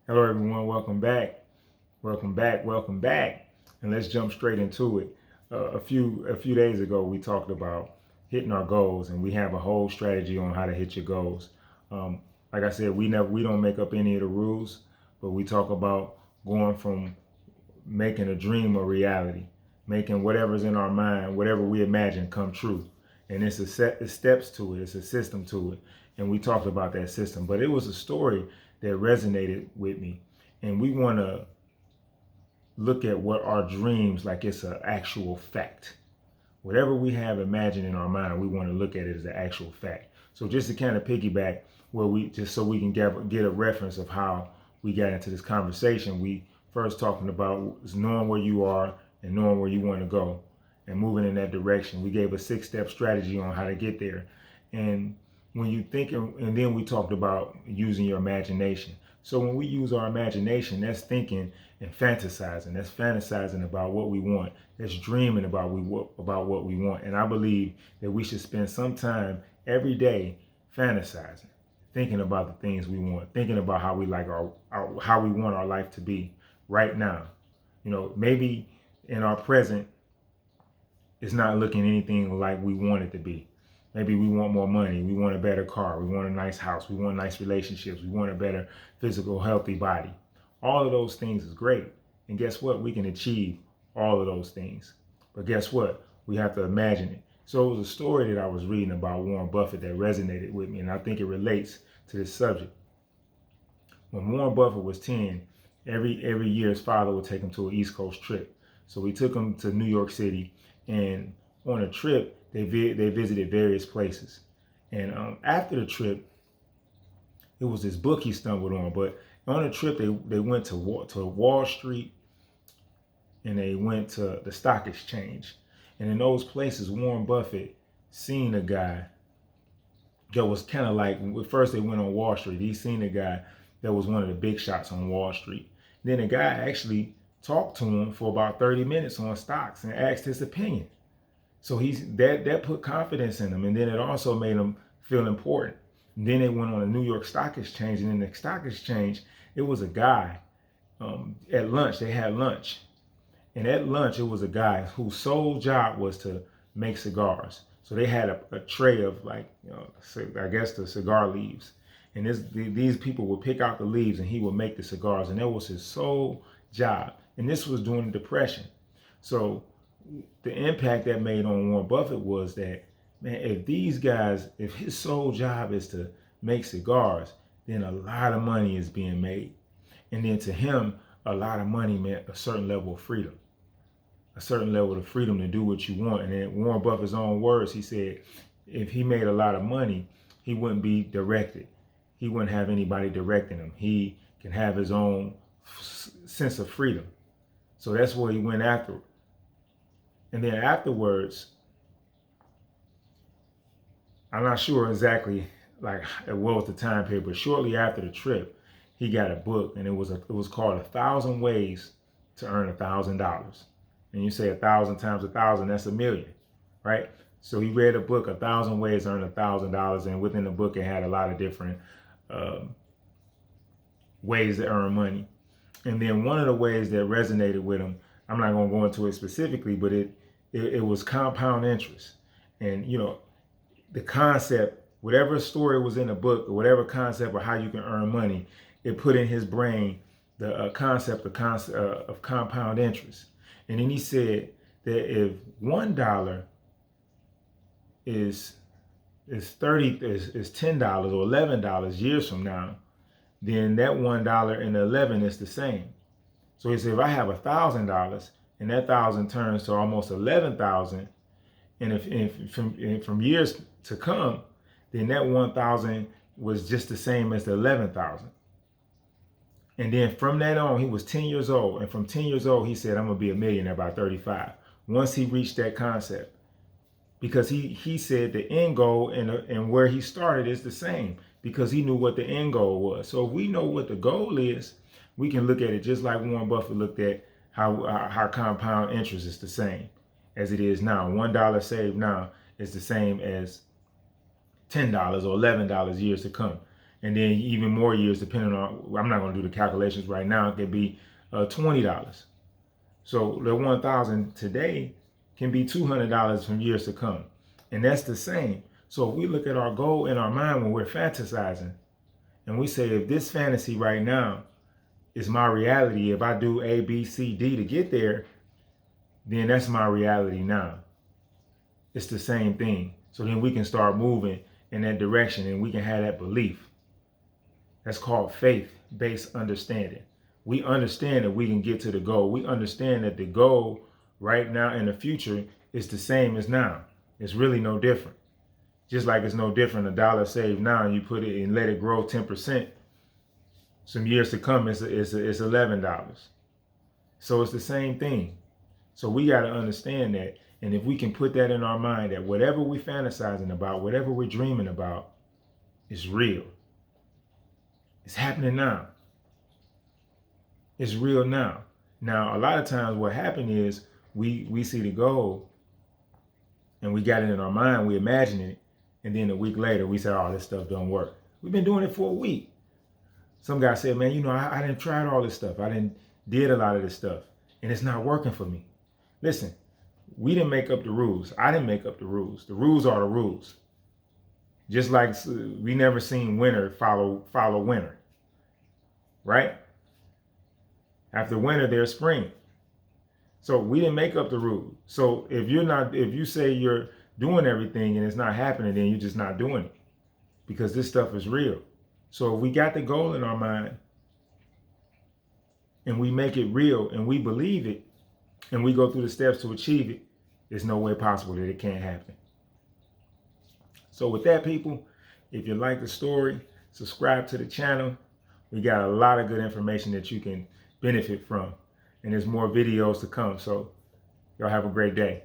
Hello, everyone. Welcome back. Welcome back. Welcome back. And let's jump straight into it. A few days ago, we talked about hitting our goals, and we have a whole strategy on how to hit your goals. Like I said, we don't make up any of the rules, but we talk about going from making a dream a reality, making whatever's in our mind, whatever we imagine, come true. And it's a set of steps to it. It's a system to it. And we talked about that system, but it was a story that resonated with me. And we want to look at what our dreams like it's an actual fact. Whatever we have imagined in our mind, we want to look at it as an actual fact. So just to kind of piggyback, where we just so we can get a reference of how we got into this conversation, we first talking about knowing where you are and knowing where you want to go and moving in that direction. We gave a 6-step strategy on how to get there. And when you think, and then we talked about using your imagination. So when we use our imagination, that's thinking and fantasizing. That's fantasizing about what we want. That's dreaming about what we want. And I believe that we should spend some time every day fantasizing, thinking about the things we want, thinking about how we like how we want our life to be right now. You know, maybe in our present, it's not looking anything like we want it to be. Maybe we want more money. We want a better car. We want a nice house. We want nice relationships. We want a better physical, healthy body. All of those things is great. And guess what? We can achieve all of those things. But guess what? We have to imagine it. So it was a story that I was reading about Warren Buffett that resonated with me. And I think it relates to this subject. When Warren Buffett was 10, every year his father would take him to an East Coast trip. So we took him to New York City, and on a trip, they visited various places. And after the trip, it was this book he stumbled on. But on the trip, they went to Wall Street, and they went to the stock exchange. And in those places, Warren Buffett seen a guy that was kind of like, first they went on Wall Street. He seen a guy that was one of the big shots on Wall Street. Then the guy actually talked to him for about 30 minutes on stocks and asked his opinion. So that put confidence in him, and then it also made him feel important. And then they went on a New York Stock Exchange, and in the stock exchange, it was a guy at lunch. They had lunch, and at lunch, it was a guy whose sole job was to make cigars. So they had a tray of I guess the cigar leaves, and these people would pick out the leaves, and he would make the cigars, and that was his sole job. And this was during the Depression. So the impact that made on Warren Buffett was that, man, if his sole job is to make cigars, then a lot of money is being made. And then to him, a lot of money meant a certain level of freedom, to do what you want. And in Warren Buffett's own words, he said, if he made a lot of money, he wouldn't be directed. He wouldn't have anybody directing him. He can have his own sense of freedom. So that's what he went after. And then afterwards, I'm not sure exactly like what was the time period, but shortly after the trip, he got a book, and it was called 1,000 Ways to Earn $1,000. And you say 1,000 times 1,000, that's 1,000,000, right? So he read a book, 1,000 Ways to Earn $1,000, and within the book, it had a lot of different ways to earn money. And then one of the ways that resonated with him, I'm not going to go into it specifically, but it was compound interest. And, you know, the concept, whatever story was in the book, or whatever concept of how you can earn money, it put in his brain the concept of compound interest. And then he said that if $1 is $10 or $11 years from now, then that $1 and 11 is the same. So he said, if I have $1,000 and that 1,000 turns to almost 11,000, and if from years to come, then that 1,000 was just the same as the 11,000. And then from that on, he was 10 years old. And from 10 years old, he said, I'm going to be a millionaire by 35. Once he reached that concept, because he said the end goal and where he started is the same, because he knew what the end goal was. So if we know what the goal is, we can look at it just like Warren Buffett looked at how compound interest is the same as it is now. $1 saved now is the same as $10 or $11 years to come. And then even more years, depending on, I'm not going to do the calculations right now, it could be $20. So the 1,000 today can be $200 from years to come. And that's the same. So if we look at our goal in our mind when we're fantasizing, and we say, if this fantasy right now is my reality, if I do A, B, C, D to get there, then that's my reality now. It's the same thing. So then we can start moving in that direction and we can have that belief. That's called faith-based understanding. We understand that we can get to the goal. We understand that the goal right now in the future is the same as now. It's really no different. Just like it's no different, $1 saved now and you put it and let it grow 10%. Some years to come, it's $11. So it's the same thing. So we got to understand that. And if we can put that in our mind, that whatever we're fantasizing about, whatever we're dreaming about, is real. It's happening now. It's real now. Now, a lot of times what happened is we see the goal and we got it in our mind, we imagine it, and then a week later we say, oh, this stuff don't work. We've been doing it for a week. Some guy said, man, I didn't try all this stuff. I did a lot of this stuff, and it's not working for me. Listen, we didn't make up the rules. I didn't make up the rules. The rules are the rules. Just like we never seen winter follow winter, right? After winter, there's spring. So we didn't make up the rules. So if you say you're doing everything and it's not happening, then you're just not doing it, because this stuff is real. So if we got the goal in our mind and we make it real and we believe it and we go through the steps to achieve it, there's no way possible that it can't happen. So with that, people, if you like the story, subscribe to the channel. We got a lot of good information that you can benefit from. And there's more videos to come. So y'all have a great day.